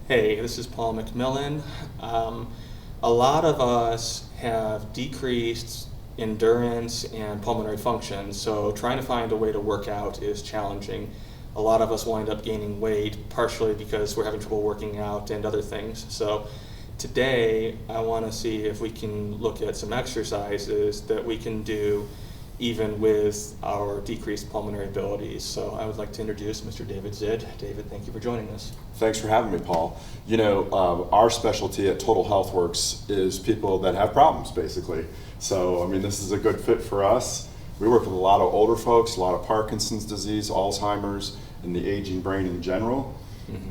Hey, this is Paul McMillan. A lot of us have decreased endurance and pulmonary function, so trying to find a way to work out is challenging. A lot of us wind up gaining weight, partially because we're having trouble working out and other things. So today, I want to see if we can look at some exercises that we can do even with our decreased pulmonary abilities. So I would like to introduce Mr. David Zid. David, thank you for joining us. Thanks for having me, Paul. You know, our specialty at Total Health Works is people that have problems, basically. So, I mean, this is a good fit for us. We work with a lot of older folks, a lot of Parkinson's disease, Alzheimer's, and the aging brain in general.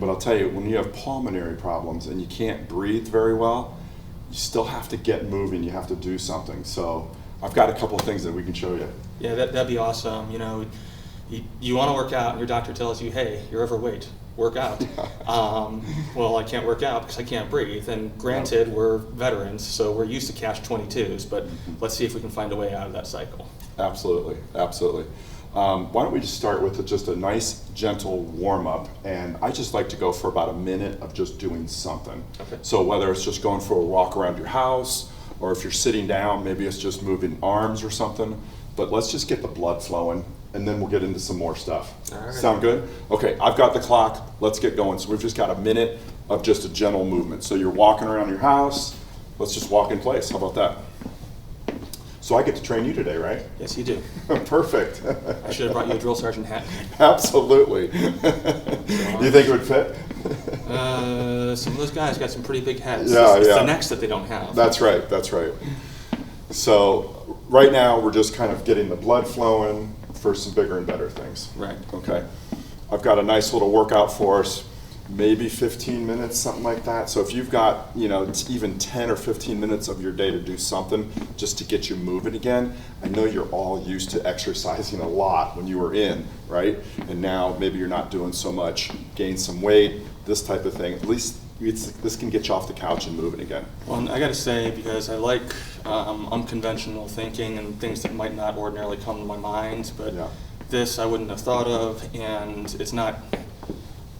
But I'll tell you, when you have pulmonary problems and you can't breathe very well, you still have to get moving, you have to do something. So I've got a couple of things that we can show you. Yeah, that'd be awesome. You know, you want to work out and your doctor tells you, hey, you're overweight, work out. Well, I can't work out because I can't breathe. And granted, we're veterans, so we're used to catch-22s, but let's see if we can find a way out of that cycle. Absolutely, absolutely. Why don't we just start with just a nice, gentle warm-up, and I just like to go for about a minute of just doing something. Okay. So whether it's just going for a walk around your house, or if you're sitting down, maybe it's just moving arms or something, but let's just get the blood flowing, and then we'll get into some more stuff. All right. Sound good? Okay, I've got the clock, let's get going. So we've just got a minute of just a gentle movement. So you're walking around your house, let's just walk in place, how about that? So I get to train you today, right? Yes, you do. Perfect. I should have brought you a drill sergeant hat. Absolutely. Do you think it would fit? Some of those guys got some pretty big heads. Yeah, it's yeah. the necks that they don't have. That's right, that's right. So right now we're just kind of getting the blood flowing for some bigger and better things. Right. Okay. I've got a nice little workout for us, maybe 15 minutes, something like that. So if you've got, you know, it's even 10 or 15 minutes of your day to do something just to get you moving again, I know you're all used to exercising a lot when you were in, right? And now maybe you're not doing so much, gain some weight, this type of thing. At least this can get you off the couch and moving again. Well, I got to say, because I like unconventional thinking and things that might not ordinarily come to my mind, but Yeah. this I wouldn't have thought of, and it's not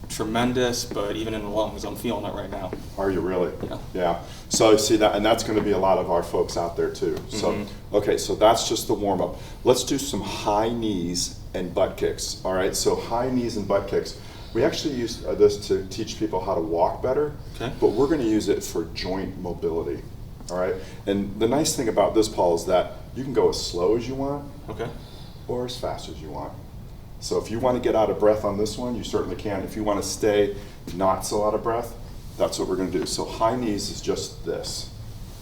tremendous, but even in the lungs, I'm feeling it right now. Are you really? Yeah. Yeah. So see that, and that's going to be a lot of our folks out there too. So, okay, so that's just the warm up. Let's do some high knees and butt kicks. All right, so high knees and butt kicks. We actually use this to teach people how to walk better, Okay. but we're going to use it for joint mobility. All right, and the nice thing about this, Paul, is that you can go as slow as you want Okay. or as fast as you want. So if you want to get out of breath on this one, you certainly can. If you want to stay not so out of breath, that's what we're going to do. So high knees is just this.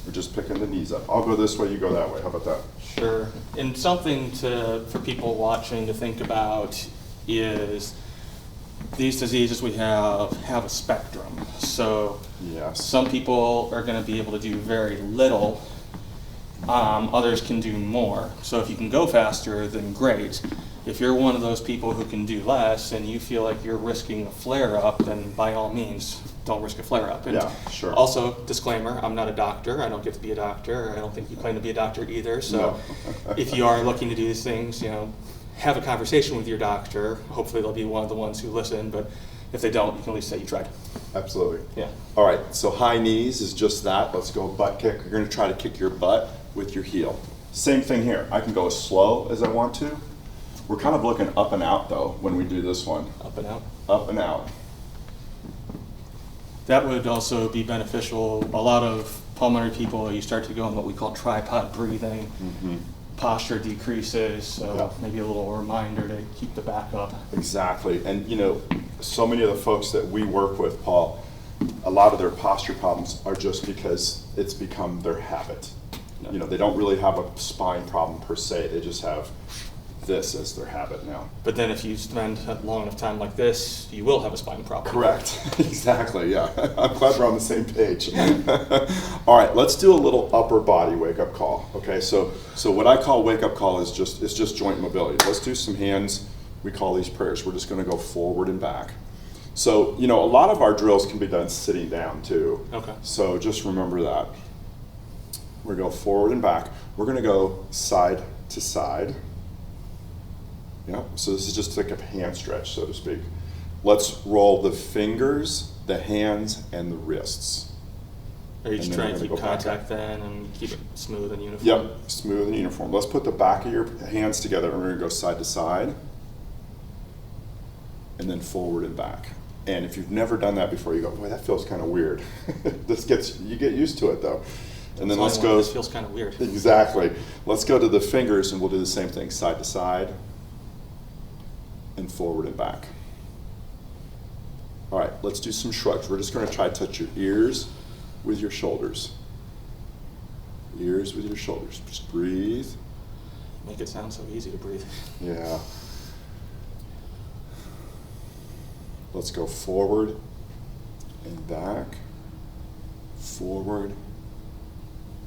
We're just picking the knees up. I'll go this way, you go that way. How about that? Sure. And something for people watching to think about is these diseases we have a spectrum. So Yes. some people are going to be able to do very little. Others can do more. So if you can go faster, then great. If you're one of those people who can do less and you feel like you're risking a flare-up, then by all means, don't risk a flare-up. And Yeah, sure. also, disclaimer, I'm not a doctor. I don't get to be a doctor. I don't think you claim to be a doctor either. So No. if you are looking to do these things, you know, have a conversation with your doctor. Hopefully they'll be one of the ones who listen, but if they don't, you can at least say you tried. Absolutely. Yeah. All right, so high knees is just that. Let's go butt kick. You're going to try to kick your butt with your heel. Same thing here. I can go as slow as I want to. We're kind of looking up and out though when we do this one. Up and out. Up and out. That would also be beneficial. A lot of pulmonary people, you start to go in what we call tripod breathing. Posture decreases, so Yeah. maybe a little reminder to keep the back up. Exactly. And you know, so many of the folks that we work with, Paul, a lot of their posture problems are just because it's become their habit. Yeah. You know, they don't really have a spine problem per se. They just have this as their habit now. But then if you spend a long enough time like this, you will have a spine problem. Correct. Exactly. Yeah. I'm glad we're on the same page. All right. Let's do a little upper body wake up call. Okay. So what I call wake up call is just joint mobility. Let's do some hands. We call these prayers. We're just going to go forward and back. So you know, a lot of our drills can be done sitting down too. Okay. So just remember that. We're going to go forward and back. We're going to go side to side. Yeah, so this is just like a hand stretch, so to speak. Let's roll the fingers the hands and the wrists. Are you just And then trying we're to gonna keep go back contact up. then and keep it smooth and uniform? Yep, smooth and uniform. Let's put the back of your hands together and we're gonna go side to side and then forward and back. And if you've never done that before, you go, boy, that feels kind of weird. You get used to it though. And then let's go. This feels kind of weird. Exactly. Let's go to the fingers and we'll do the same thing, side to side and forward and back. All right, let's do some shrugs. We're just gonna try to touch your ears with your shoulders. Ears with your shoulders. Just breathe. Make it sound so easy to breathe. Yeah. Let's go forward and back, forward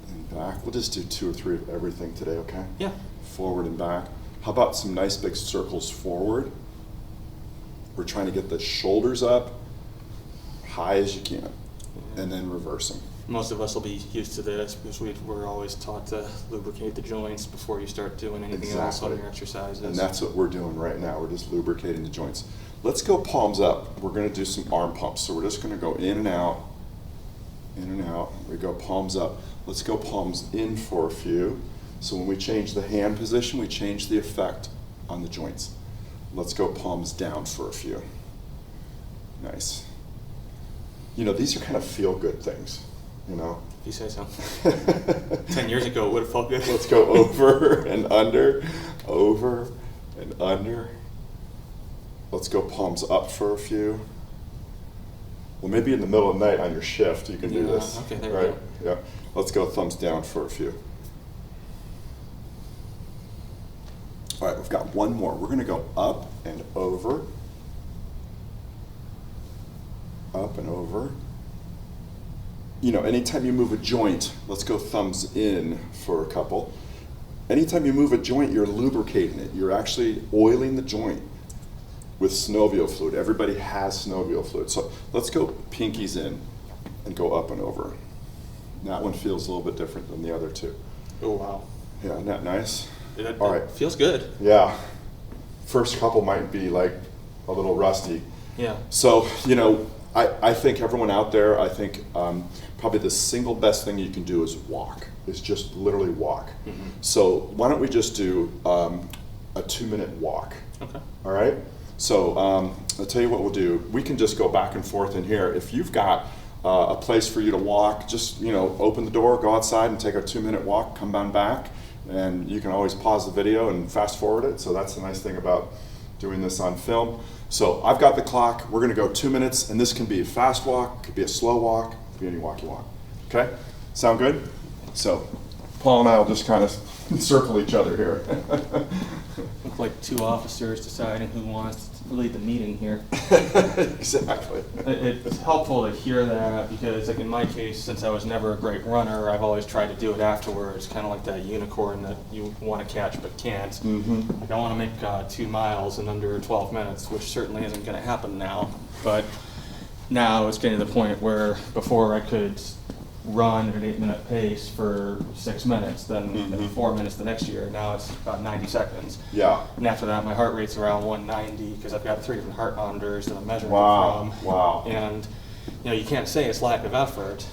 and back. We'll just do 2 or 3 of everything today, okay? Yeah. Forward and back. How about some nice big circles forward? We're trying to get the shoulders up high as you can, and then reversing. Most of us will be used to this because we're always taught to lubricate the joints before you start doing anything else on your exercises. And that's what we're doing right now. We're just lubricating the joints. Let's go palms up. We're going to do some arm pumps. So we're just going to go in and out, in and out. We go palms up. Let's go palms in for a few. So when we change the hand position, we change the effect on the joints. Let's go palms down for a few. Nice. You know, these are kind of feel-good things, you know? If you say so. 10 years ago, it would have felt good. Let's go over and under, over and under. Let's go palms up for a few. Well, maybe in the middle of the night on your shift, you can do this. Okay, there right? we go. Yeah. Let's go thumbs down for a few. All right, we've got one more. We're going to go up and over. Up and over. You know, anytime you move a joint, let's go thumbs in for a couple. Anytime you move a joint, you're lubricating it. You're actually oiling the joint with synovial fluid. Everybody has synovial fluid. So let's go pinkies in and go up and over. That one feels a little bit different than the other two. Oh, wow. Yeah, isn't that nice? All right. Feels good. Yeah. First couple might be like a little rusty. Yeah. So, you know, I think everyone out there, I think probably the single best thing you can do is walk. Is just literally walk. Mm-hmm. So why don't we just do a 2-minute walk? Okay. All right? So I'll tell you what we'll do. We can just go back and forth in here. If you've got a place for you to walk, just, you know, open the door, go outside and take a 2-minute walk, come on back, and you can always pause the video and fast forward it. So that's the nice thing about doing this on film. So I've got the clock. We're gonna go 2 minutes, and this can be a fast walk, could be a slow walk, could be any walk you want. Okay? Sound good? So Paul and I will just kind of circle each other here. Look like 2 officers deciding who wants to lead the meeting here. Exactly. It's helpful to hear that because, like in my case, since I was never a great runner, I've always tried to do it afterwards, kind of like that unicorn that you want to catch but can't. Mm-hmm. Like I want to make 2 miles in under 12 minutes, which certainly isn't going to happen now. But now it's getting to the point where before I could run at an 8-minute pace for 6 minutes, then 4 minutes the next year. Now it's about 90 seconds. Yeah. And after that, my heart rate's around 190 because I've got 3 different heart monitors that I'm measuring Wow. from. Wow. And you know, you can't say it's lack of effort.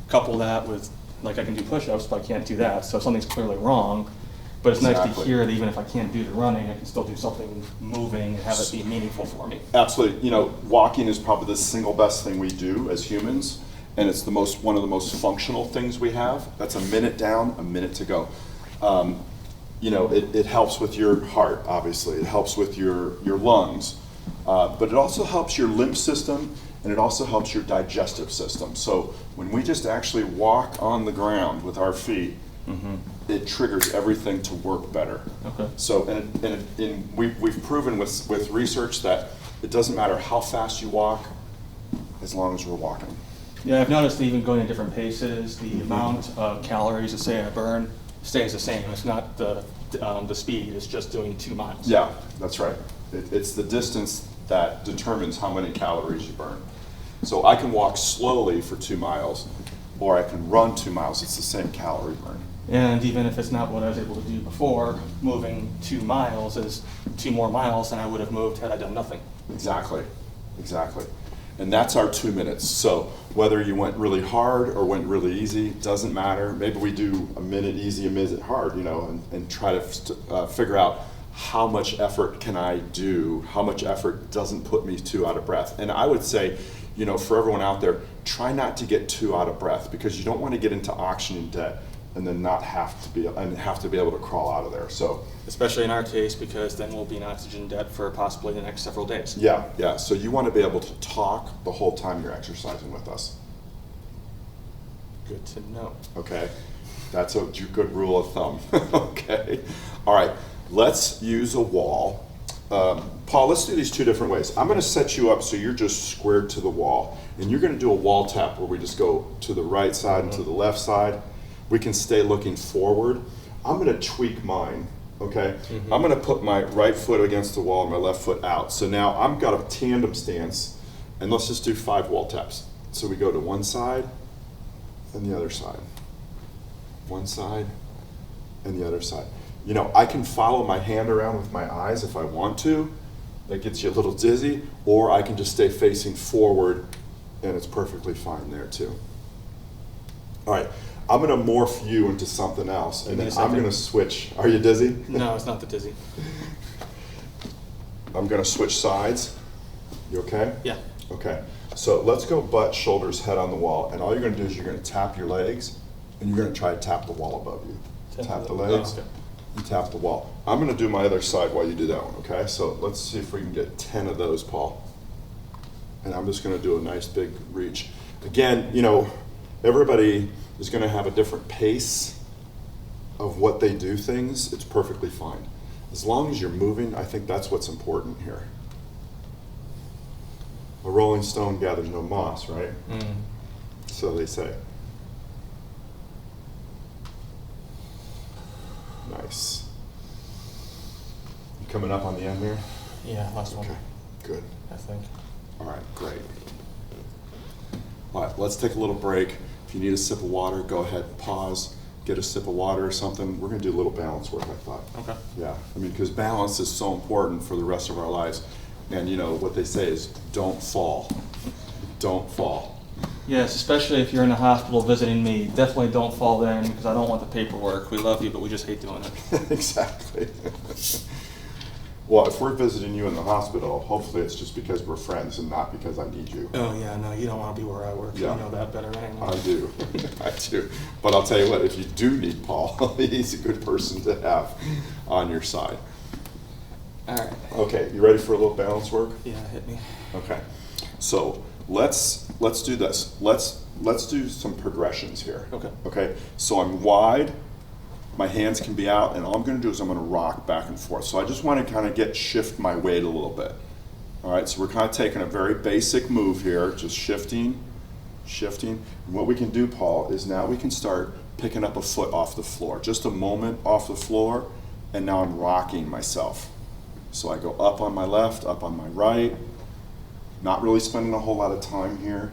Couple that with, like, I can do push-ups, but I can't do that, so something's clearly wrong. But it's nice to Exactly. hear that even if I can't do the running, I can still do something moving and have it be meaningful for me. Absolutely. You know, walking is probably the single best thing we do as humans, and it's one of the most functional things we have. That's a minute down, a minute to go. You know, it helps with your heart, obviously. It helps with your lungs, but it also helps your lymph system, and it also helps your digestive system. So when we just actually walk on the ground with our feet, it triggers everything to work better. Okay. So, we've proven with research that it doesn't matter how fast you walk, as long as we're walking. Yeah, I've noticed that even going at different paces, the amount of calories that say I burn stays the same. It's not the speed, it's just doing 2 miles. Yeah, that's right. It's the distance that determines how many calories you burn. So I can walk slowly for 2 miles, or I can run 2 miles. It's the same calorie burn. And even if it's not what I was able to do before, moving 2 miles is 2 more miles than I would have moved had I done nothing. Exactly, exactly. And that's our 2 minutes. So whether you went really hard or went really easy, doesn't matter. Maybe we do a minute easy, a minute hard, and try to figure out how much effort can I do, how much effort doesn't put me too out of breath. And I would say, for everyone out there, try not to get too out of breath, because you don't want to get into oxygen debt and then not have to be able to crawl out of there. So especially in our case, because then we'll be in oxygen debt for possibly the next several days. Yeah. So you want to be able to talk the whole time you're exercising with us. Good to know. Okay, that's a good rule of thumb. Okay, all right. Let's use a wall. Paul, let's do these 2 different ways. I'm going to set you up so you're just squared to the wall, and you're going to do a wall tap where we just go to the right side and to the left side. We can stay looking forward. I'm going to tweak mine, okay? I'm going to put my right foot against the wall and my left foot out. So now I've got a tandem stance, and let's just do 5 wall taps. So we go to one side and the other side. One side and the other side. I can follow my hand around with my eyes if I want to. That gets you a little dizzy. Or I can just stay facing forward, and it's perfectly fine there too. All right, I'm going to morph you into something else, and then I'm going to switch. Are you dizzy? No, it's not the dizzy. I'm going to switch sides. You okay? Yeah. Okay, so let's go butt, shoulders, head on the wall, and all you're going to do is you're going to tap your legs, and you're going to try to tap the wall above you. Tap the legs. Oh, okay. And tap the wall. I'm going to do my other side while you do that one, okay? So let's see if we can get 10 of those, Paul. And I'm just going to do a nice big reach. Again, everybody is going to have a different pace of what they do things. It's perfectly fine. As long as you're moving, I think that's what's important here. A rolling stone gathers no moss, right? So they say. Nice. You coming up on the end here? Yeah, last one. Okay, good. I think. All right, great. All right, let's take a little break. If you need a sip of water, go ahead, pause, get a sip of water or something. We're going to do a little balance work, I thought. Okay. Yeah, because balance is so important for the rest of our lives. And what they say is don't fall. Don't fall. Yes, especially if you're in the hospital visiting me. Definitely don't fall then, because I don't want the paperwork. We love you, but we just hate doing it. Exactly. Well, if we're visiting you in the hospital, hopefully it's just because we're friends and not because I need you. Oh yeah, no, you don't want to be where I work. Yeah. You know that better than anyone. I do. I do. But I'll tell you what, if you do need Paul, he's a good person to have on your side. All right. Okay, you ready for a little balance work? Yeah, hit me. Okay. So let's do this. Let's do some progressions here. Okay. Okay. So I'm wide. My hands can be out, and all I'm going to do is I'm going to rock back and forth. So I just want to kind of shift my weight a little bit. All right, so we're kind of taking a very basic move here, just shifting. And what we can do, Paul, is now we can start picking up a foot off the floor. Just a moment off the floor, and now I'm rocking myself. So I go up on my left, up on my right, not really spending a whole lot of time here.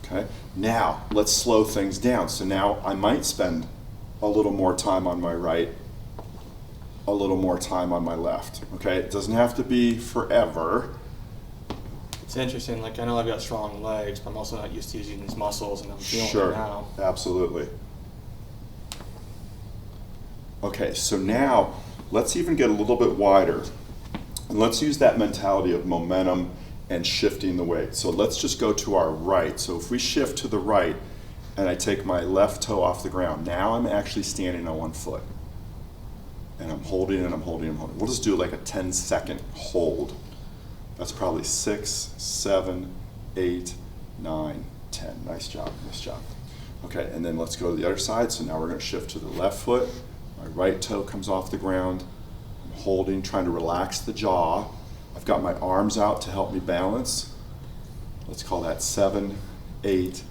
Okay, now let's slow things down. So now I might spend a little more time on my right, a little more time on my left. Okay, it doesn't have to be forever. It's interesting, I know I've got strong legs, but I'm also not used to using these muscles, and I'm feeling Sure, it now. absolutely. Okay, so now let's even get a little bit wider. And let's use that mentality of momentum and shifting the weight. So let's just go to our right. So if we shift to the right and I take my left toe off the ground, now I'm actually standing on one foot. And I'm holding and I'm holding and holding. We'll just do a 10-second hold. That's probably 6, 7, 8, 9, 10. Nice job, nice job. Okay, and then let's go to the other side. So now we're going to shift to the left foot. My right toe comes off the ground. I'm holding, trying to relax the jaw. I've got my arms out to help me balance. Let's call that 7, 8,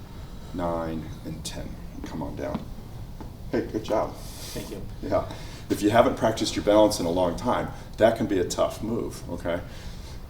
9, and 10. Come on down. Hey, good job. Thank you. Yeah. If you haven't practiced your balance in a long time, that can be a tough move, okay?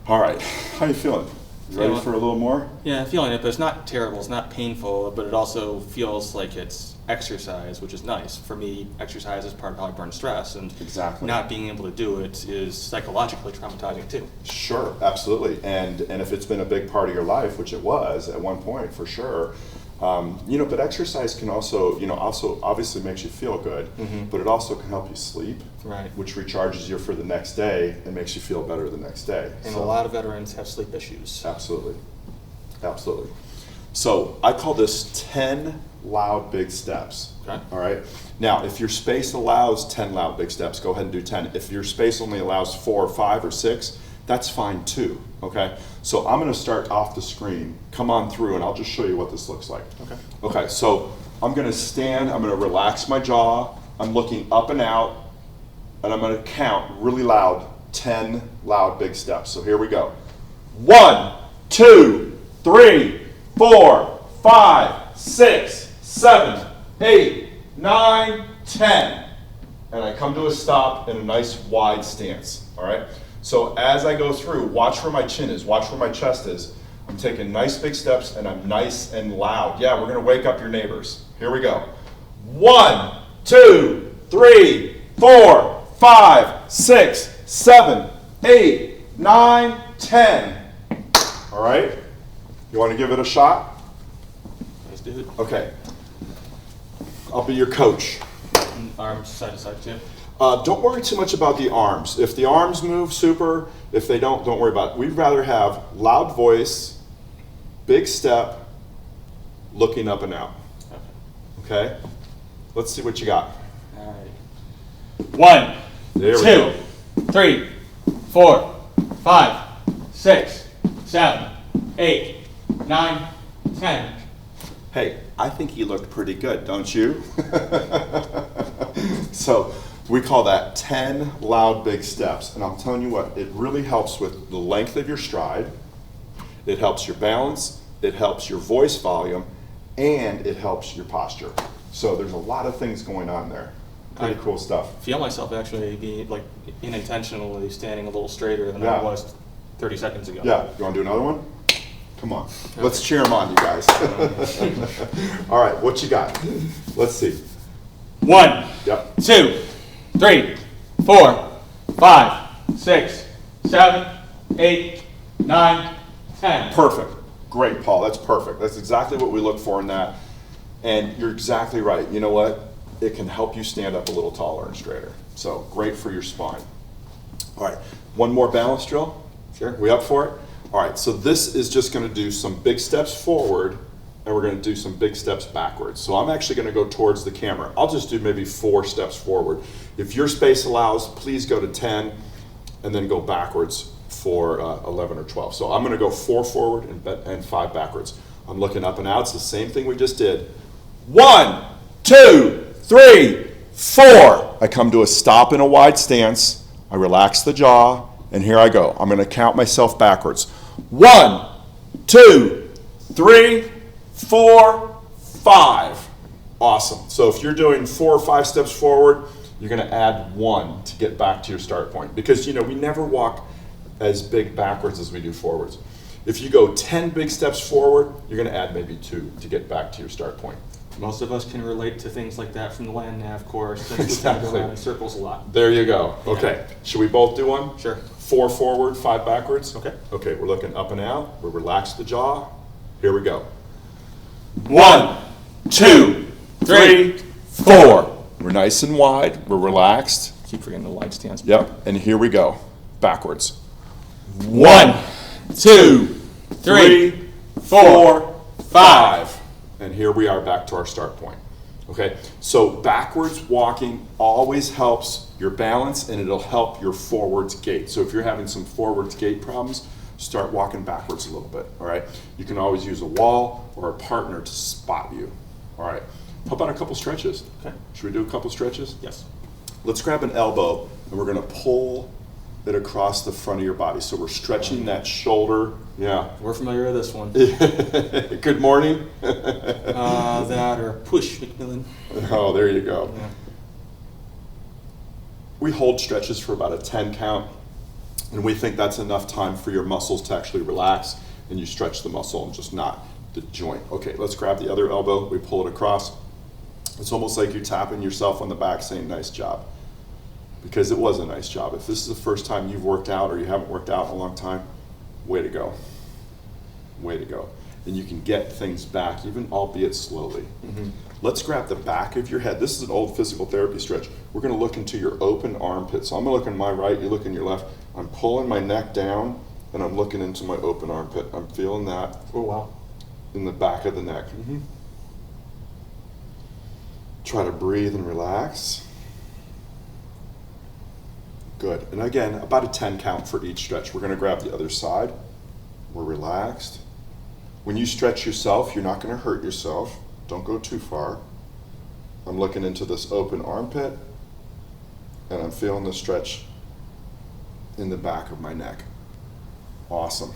All right, how you feeling? You ready for a little more? Yeah, I'm feeling it, but it's not terrible. It's not painful, but it also feels like it's exercise, which is nice. For me, exercise is part of how I burn stress, and Exactly. not being able to do it is psychologically traumatizing too. Sure, absolutely. And if it's been a big part of your life, which it was at one point for sure, but exercise can also, also obviously makes you feel good, but it also can help you sleep, Right. which recharges you for the next day and makes you feel better the next day. And So, a lot of veterans have sleep issues. absolutely, absolutely. So I call this 10 loud big steps. Okay. All right. Now, if your space allows 10 loud big steps, go ahead and do 10. If your space only allows 4 or 5 or 6, that's fine too. Okay. So I'm going to start off the screen. Come on through, and I'll just show you what this looks like. Okay. Okay. So I'm going to stand. I'm going to relax my jaw. I'm looking up and out, and I'm going to count really loud 10 loud big steps. So here we go. 1, 2, 3, 4, 5, 6, 7, 8, 9, 10. And I come to a stop in a nice wide stance, all right? So as I go through, watch where my chin is, watch where my chest is. I'm taking nice big steps and I'm nice and loud. Yeah, we're gonna wake up your neighbors. Here we go. 1, 2, 3, 4, 5, 6, 7, 8, 9, 10. All right? You wanna give it a shot? Let's do it. Okay. I'll be your coach. Arms side to side too. Don't worry too much about the arms. If the arms move, super. If they don't worry about it. We'd rather have loud voice, big step, looking up and out. Okay? Let's see what you got. All right. 1, There we 2, go. 3, 4, 5, 6, 7, 8, 9, 10. Hey, I think you looked pretty good, don't you? So we call that 10 loud big steps. And I'm telling you what, it really helps with the length of your stride. It helps your balance. It helps your voice volume. And it helps your posture. So there's a lot of things going on there. Pretty cool stuff. Feel myself actually be like unintentionally standing a little straighter than Yeah. I was 30 seconds ago. Yeah, you want to do another one? Come on. Let's cheer them on, you guys. All right, what you got? Let's see. 1, Yep. 2, 3, 4, 5, 6, 7, 8, 9, 10. Perfect. Great, Paul. That's perfect. That's exactly what we look for in that. And you're exactly right. You know what? It can help you stand up a little taller and straighter. So great for your spine. All right, one more balance drill. Sure. We up for it? All right, so this is just going to do some big steps forward, and we're going to do some big steps backwards. So I'm actually going to go towards the camera. I'll just do maybe 4 steps forward. If your space allows, please go to 10, and then go backwards for 11 or 12. So I'm going to go 4 forward and 5 backwards. I'm looking up and out. It's the same thing we just did. 1, 2, 3, 4. I come to a stop in a wide stance. I relax the jaw, and here I go. I'm going to count myself backwards. 1, 2, 3, 4, 5. Awesome. So if you're doing 4 or 5 steps forward, you're going to add 1 to get back to your start point. Because, we never walk as big backwards as we do forwards. If you go 10 big steps forward, you're going to add maybe 2 to get back to your start point. Most of us can relate to things like that from the land nav course. That's Exactly. go around in circles a lot. There you go. Yeah. Okay. Should we both do one? Sure. 4 forward, 5 backwards? Okay. Okay, we're looking up and out. We relax the jaw. Here we go. 1, 2, 3, 4. We're nice and wide. We're relaxed. Keep forgetting the wide stance. Yep. And here we go. Backwards. 1, 2, 3, 4, 5. And here we are back to our start point. Okay, so backwards walking always helps your balance, and it'll help your forwards gait. So if you're having some forwards gait problems, start walking backwards a little bit, all right? You can always use a wall or a partner to spot you, all right? How about a couple stretches? Okay. Should we do a couple stretches? Yes. Let's grab an elbow, and we're gonna pull it across the front of your body. So we're stretching that shoulder. Yeah. We're familiar with this one. Good morning. That or push, McMillan. Oh, there you go. Yeah. We hold stretches for about a 10 count, and we think that's enough time for your muscles to actually relax, and you stretch the muscle and just not the joint. Okay, let's grab the other elbow. We pull it across. It's almost like you're tapping yourself on the back saying, nice job. Because it was a nice job. If this is the first time you've worked out or you haven't worked out in a long time, way to go. Way to go. And you can get things back, even albeit slowly. Mm-hmm. Let's grab the back of your head. This is an old physical therapy stretch. We're going to look into your open armpit. So I'm going to look in my right, you look in your left. I'm pulling my neck down, and I'm looking into my open armpit. I'm feeling that. Oh, wow. In the back of the neck. Mm-hmm. Try to breathe and relax. Good. And again, about a 10 count for each stretch. We're going to grab the other side. We're relaxed. When you stretch yourself, you're not going to hurt yourself. Don't go too far. I'm looking into this open armpit, and I'm feeling the stretch in the back of my neck. Awesome.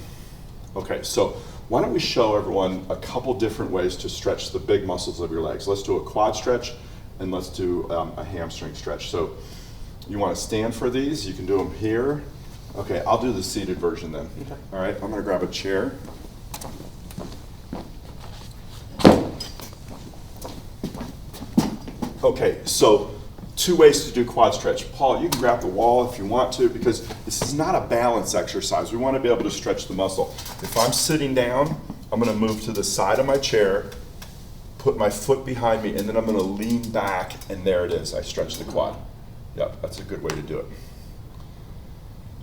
Okay, so why don't we show everyone a couple different ways to stretch the big muscles of your legs. Let's do a quad stretch, and let's do a hamstring stretch. So you want to stand for these. You can do them here. Okay, I'll do the seated version then. Okay. All right, I'm going to grab a chair. Okay, so 2 ways to do quad stretch. Paul, you can grab the wall if you want to, because this is not a balance exercise. We want to be able to stretch the muscle. If I'm sitting down, I'm going to move to the side of my chair, put my foot behind me, and then I'm going to lean back, and there it is. I stretch the quad. Yep, that's a good way to do it.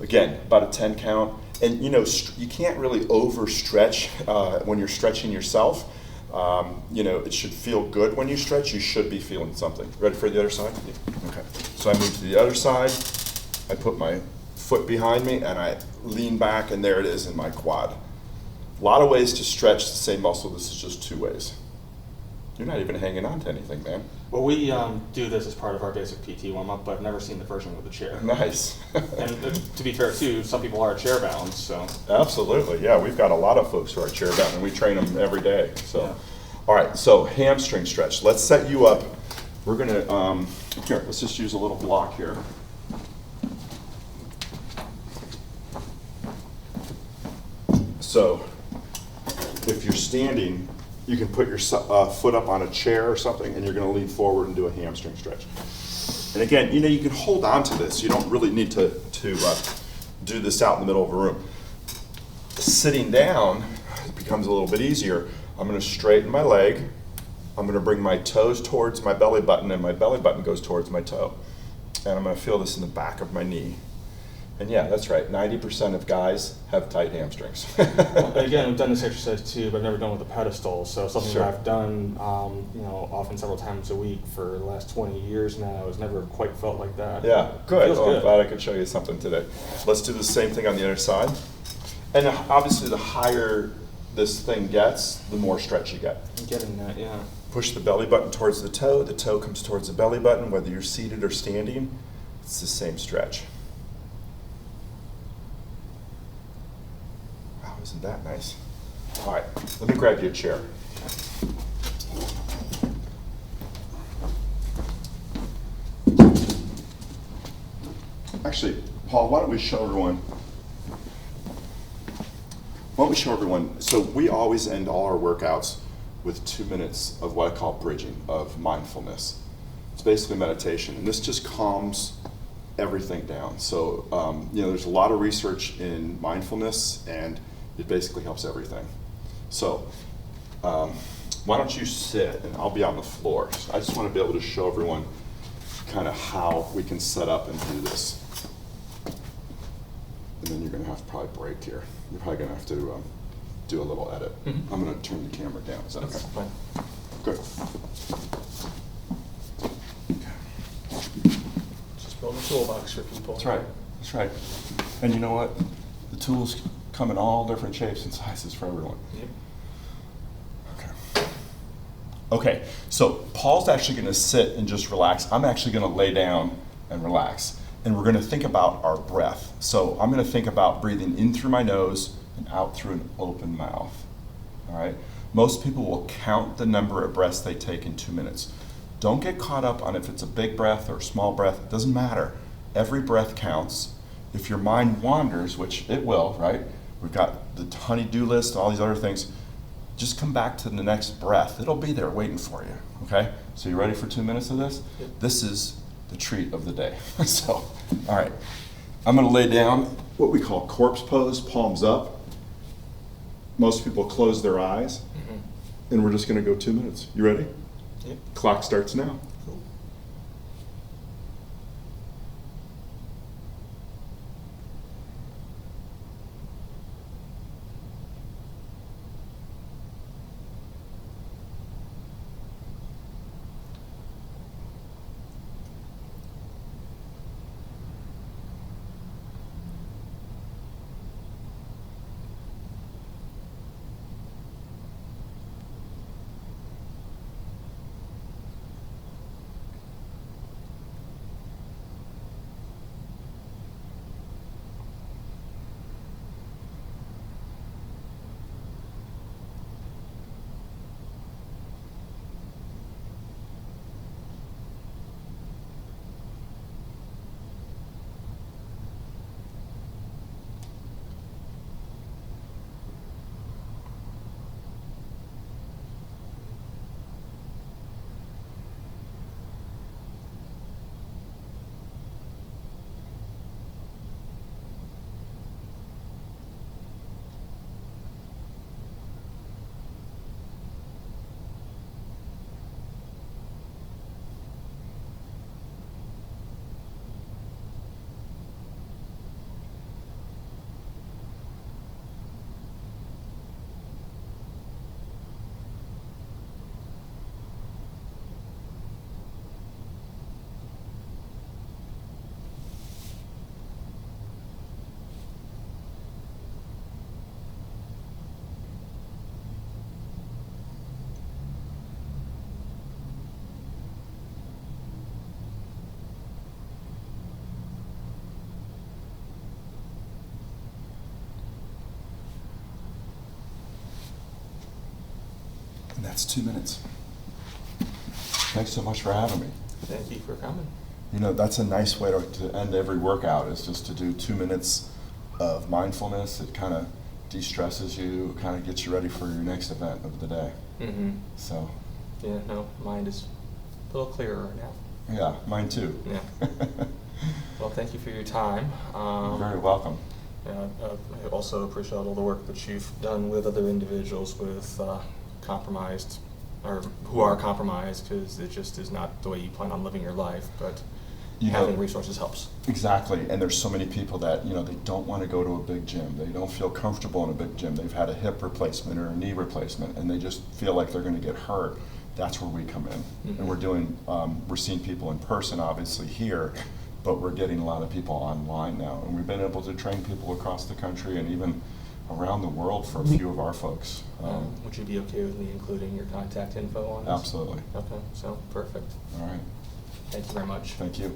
Again, about a 10 count. And you know, you can't really overstretch when you're stretching yourself. You know, it should feel good when you stretch. You should be feeling something. Ready for the other side? Yeah. Okay. So I move to the other side. I put my foot behind me and I lean back, and there it is in my quad. A lot of ways to stretch the same muscle. This is just 2 ways. You're not even hanging on to anything, man. Well, we do this as part of our basic PT warm-up, but I've never seen the version with the chair. Nice. And to be fair, too, some people are chair bound, so. Absolutely, yeah. We've got a lot of folks who are chair bound, and we train them every day. So, yeah. All right. So hamstring stretch. Let's set you up. We're gonna here. Let's just use a little block here. So, if you're standing, you can put your foot up on a chair or something, and you're going to lean forward and do a hamstring stretch. And again, you know, you can hold on to this. You don't really need to do this out in the middle of a room. Sitting down, it becomes a little bit easier. I'm going to straighten my leg. I'm going to bring my toes towards my belly button, and my belly button goes towards my toe. And I'm going to feel this in the back of my knee. And yeah, that's right. 90% of guys have tight hamstrings. Well, again, we've done this exercise too, but I've never done with a pedestal. So something Sure. that I've done, you know, often several times a week for the last 20 years now. It's never quite felt like that. Yeah, good. Feels Well, I'm good. glad I could show you something today. Let's do the same thing on the other side. And obviously, the higher this thing gets, the more stretch you get. I'm getting that, yeah. Push the belly button towards the toe comes towards the belly button, whether you're seated or standing, it's the same stretch. Wow, isn't that nice? All right, let me grab you a chair. Actually, Paul, why don't we show everyone? So we always end all our workouts with 2 minutes of what I call bridging, of mindfulness. It's basically meditation, and this just calms everything down. So, you know, there's a lot of research in mindfulness, and it basically helps everything. So, why don't you sit, and I'll be on the floor. So I just want to be able to show everyone kind of how we can set up and do this. And then you're going to have to probably break here. You're probably going to have to do a little edit. Mm-hmm. I'm going to turn the camera down. Is that okay? Fine. Good. Just build a toolbox for people. That's right. That's right. And you know what? The tools come in all different shapes and sizes for everyone. Yep. Okay. Okay. So Paul's actually going to sit and just relax. I'm actually going to lay down and relax. And we're going to think about our breath. So I'm going to think about breathing in through my nose and out through an open mouth. All right? Most people will count the number of breaths they take in 2 minutes. Don't get caught up on if it's a big breath or a small breath. It doesn't matter. Every breath counts. If your mind wanders, which it will, right? We've got the honey-do list, all these other things. Just come back to the next breath. It'll be there waiting for you, okay? So you ready for 2 minutes of this? Yep. This is the treat of the day. So, all right. I'm going to lay down what we call corpse pose, palms up. Most people close their eyes, and we're just going to go 2 minutes. You ready? Yep. Clock starts now. Cool. And that's 2 minutes. Thanks so much for having me. Thank you for coming. You know, that's a nice way to end every workout, is just to do 2 minutes of mindfulness. It kind of de-stresses you, kind of gets you ready for your next event of the day. So. Yeah, no, mind is a little clearer now. Yeah, mine too. Yeah. Well, thank you for your time. You're very welcome. Yeah, I also appreciate all the work that you've done with other individuals with compromised, or who are compromised, because it just is not the way you plan on living your life, but having resources helps. Exactly, and there's so many people that, you know, they don't want to go to a big gym. They don't feel comfortable in a big gym. They've had a hip replacement or a knee replacement, and they just feel like they're going to get hurt. That's where we come in. And we're seeing people in person, obviously, here, but we're getting a lot of people online now. And we've been able to train people across the country and even around the world for a few of our folks. Would you be okay with me including your contact info on this? Absolutely. Okay, so perfect. All right. Thank you very much. Thank you.